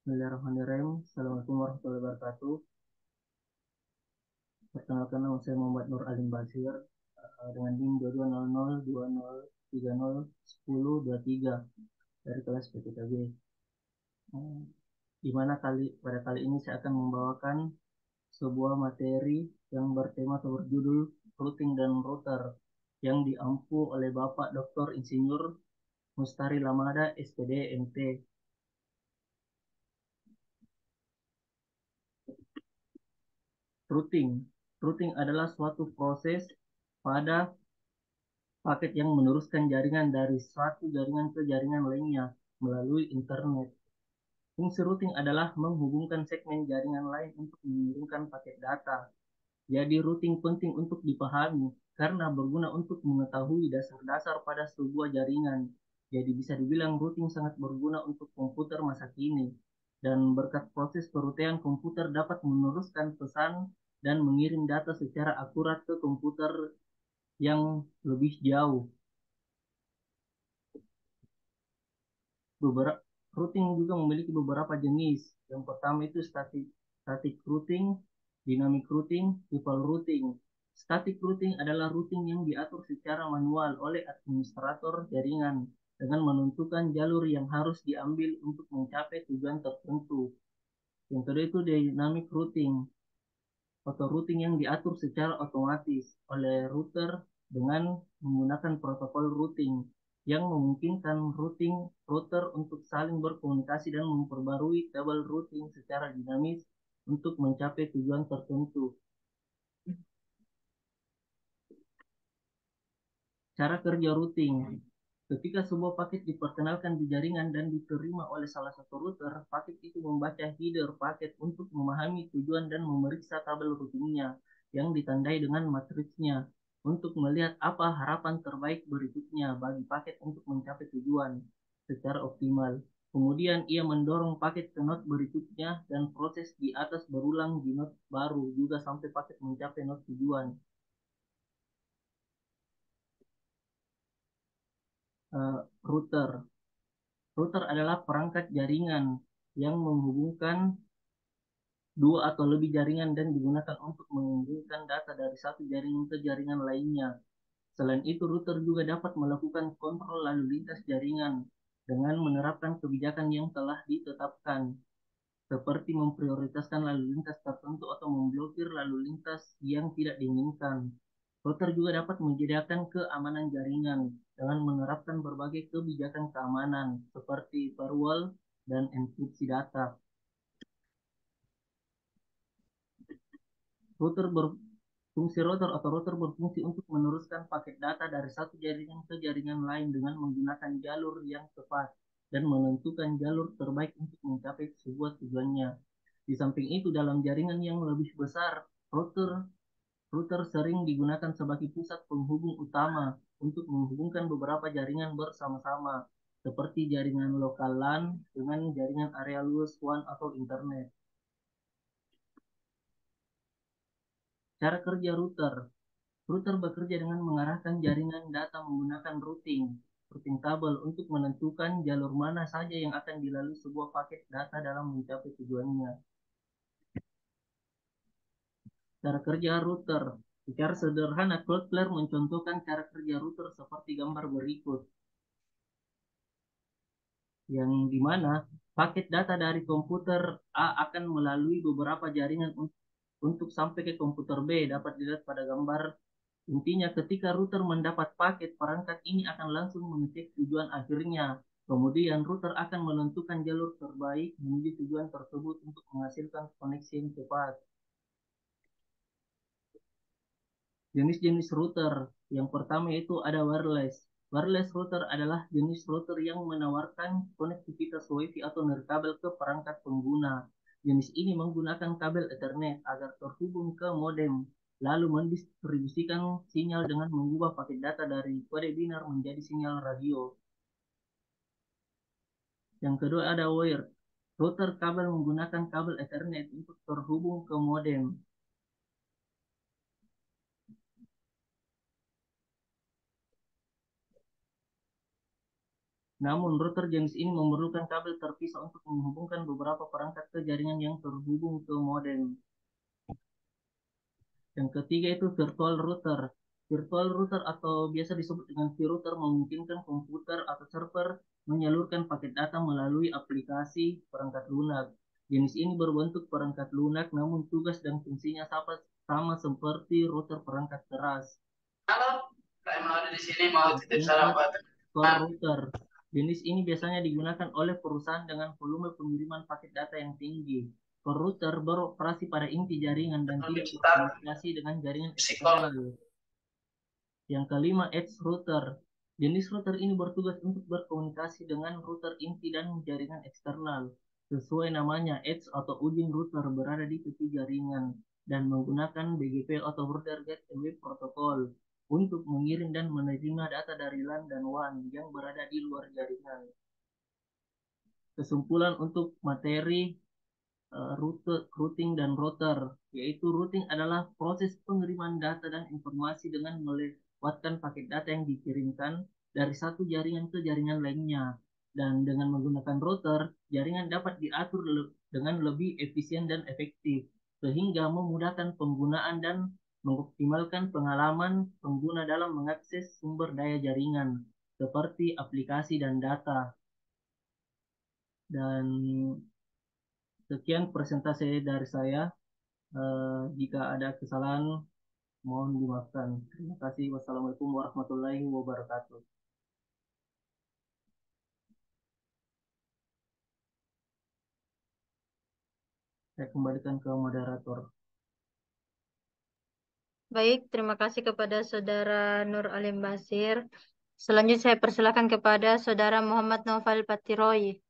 Bismillahirrahmanirrahim. Assalamualaikum warahmatullahi wabarakatuh. Perkenalkan, nama saya Muhammad Nur Alim Basir, dengan NIM 220020301023 dari kelas PTKB. Di mana pada kali ini saya akan membawakan sebuah materi yang bertema atau berjudul routing dan router yang diampu oleh Bapak Dr. Insinyur Mustari Lamada, SPD, MT. Routing. Routing adalah suatu proses pada paket yang meneruskan jaringan dari satu jaringan ke jaringan lainnya melalui internet. Fungsi routing adalah menghubungkan segmen jaringan lain untuk mengirimkan paket data. Jadi routing penting untuk dipahami karena berguna untuk mengetahui dasar-dasar pada sebuah jaringan. Jadi bisa dibilang routing sangat berguna untuk komputer masa kini. Dan berkat proses perutian, komputer dapat meneruskan pesan dan mengirim data secara akurat ke komputer yang lebih jauh. Beberapa routing juga memiliki beberapa jenis. Yang pertama itu static routing, dynamic routing, people routing. Static routing adalah routing yang diatur secara manual oleh administrator jaringan dengan menentukan jalur yang harus diambil untuk mencapai tujuan tertentu. Yang kedua itu dynamic routing atau routing yang diatur secara otomatis oleh router dengan menggunakan protokol routing yang memungkinkan router untuk saling berkomunikasi dan memperbarui tabel routing secara dinamis untuk mencapai tujuan tertentu. Cara kerja routing. Ketika sebuah paket diperkenalkan di jaringan dan diterima oleh salah satu router, paket itu membaca header paket untuk memahami tujuan dan memeriksa tabel routingnya yang ditandai dengan matriksnya untuk melihat apa harapan terbaik berikutnya bagi paket untuk mencapai tujuan secara optimal. Kemudian ia mendorong paket ke node berikutnya dan proses di atas berulang di node baru juga sampai paket mencapai node tujuan. Router. Router adalah perangkat jaringan yang menghubungkan dua atau lebih jaringan dan digunakan untuk mengirimkan data dari satu jaringan ke jaringan lainnya. Selain itu, router juga dapat melakukan kontrol lalu lintas jaringan dengan menerapkan kebijakan yang telah ditetapkan, seperti memprioritaskan lalu lintas tertentu atau memblokir lalu lintas yang tidak diinginkan. Router juga dapat menyediakan keamanan jaringan dengan menerapkan berbagai kebijakan keamanan seperti firewall dan enkripsi data. Fungsi router berfungsi untuk meneruskan paket data dari satu jaringan ke jaringan lain dengan menggunakan jalur yang tepat dan menentukan jalur terbaik untuk mencapai sebuah tujuannya. Di samping itu, dalam jaringan yang lebih besar, router router sering digunakan sebagai pusat penghubung utama untuk menghubungkan beberapa jaringan bersama-sama, seperti jaringan lokal LAN dengan jaringan area luas WAN atau internet. Cara kerja router. Router bekerja dengan mengarahkan jaringan data menggunakan routing tabel untuk menentukan jalur mana saja yang akan dilalui sebuah paket data dalam mencapai tujuannya. Cara kerja router. Secara sederhana, Cloudflare mencontohkan cara kerja router seperti gambar berikut, yang dimana paket data dari komputer A akan melalui beberapa jaringan untuk sampai ke komputer B, dapat dilihat pada gambar. Intinya, ketika router mendapat paket, perangkat ini akan langsung mengecek tujuan akhirnya. Kemudian router akan menentukan jalur terbaik menuju tujuan tersebut untuk menghasilkan koneksi yang cepat. Jenis-jenis router. Yang pertama itu ada wireless. Wireless router adalah jenis router yang menawarkan konektivitas WiFi atau nirkabel ke perangkat pengguna. Jenis ini menggunakan kabel Ethernet agar terhubung ke modem, lalu mendistribusikan sinyal dengan mengubah paket data dari kode binar menjadi sinyal radio. Yang kedua ada wired. Router kabel menggunakan kabel Ethernet untuk terhubung ke modem. Namun, router jenis ini memerlukan kabel terpisah untuk menghubungkan beberapa perangkat ke jaringan yang terhubung ke modem. Yang ketiga itu virtual router. Virtual router atau biasa disebut dengan vRouter memungkinkan komputer atau server menyalurkan paket data melalui aplikasi perangkat lunak. Jenis ini berbentuk perangkat lunak namun tugas dan fungsinya sama seperti router perangkat keras. Halo, Kak Emang ada di sini mau Yang titip salam keempat, buat core teman. router. Jenis ini biasanya digunakan oleh perusahaan dengan volume pengiriman paket data yang tinggi. Core router beroperasi pada inti jaringan dan tidak Digital, berkomunikasi dengan jaringan psikolog. eksternal. Yang kelima, edge router. Jenis router ini bertugas untuk berkomunikasi dengan router inti dan jaringan eksternal. Sesuai namanya, edge atau ujung router berada di tepi jaringan dan menggunakan BGP atau Border Gateway Protocol untuk mengirim dan menerima data dari LAN dan WAN yang berada di luar jaringan. Kesimpulan untuk materi routing dan router, yaitu routing adalah proses pengiriman data dan informasi dengan melewatkan paket data yang dikirimkan dari satu jaringan ke jaringan lainnya. Dan dengan menggunakan router, jaringan dapat diatur dengan lebih efisien dan efektif, sehingga memudahkan penggunaan dan mengoptimalkan pengalaman pengguna dalam mengakses sumber daya jaringan, seperti aplikasi dan data. Dan sekian presentasi dari saya. Jika ada kesalahan, mohon dimaafkan. Terima kasih. Wassalamualaikum warahmatullahi wabarakatuh. Saya kembalikan ke moderator. Baik, terima kasih kepada Saudara Nur Alim Basir. Selanjutnya saya persilakan kepada Saudara Muhammad Noval Patiroy.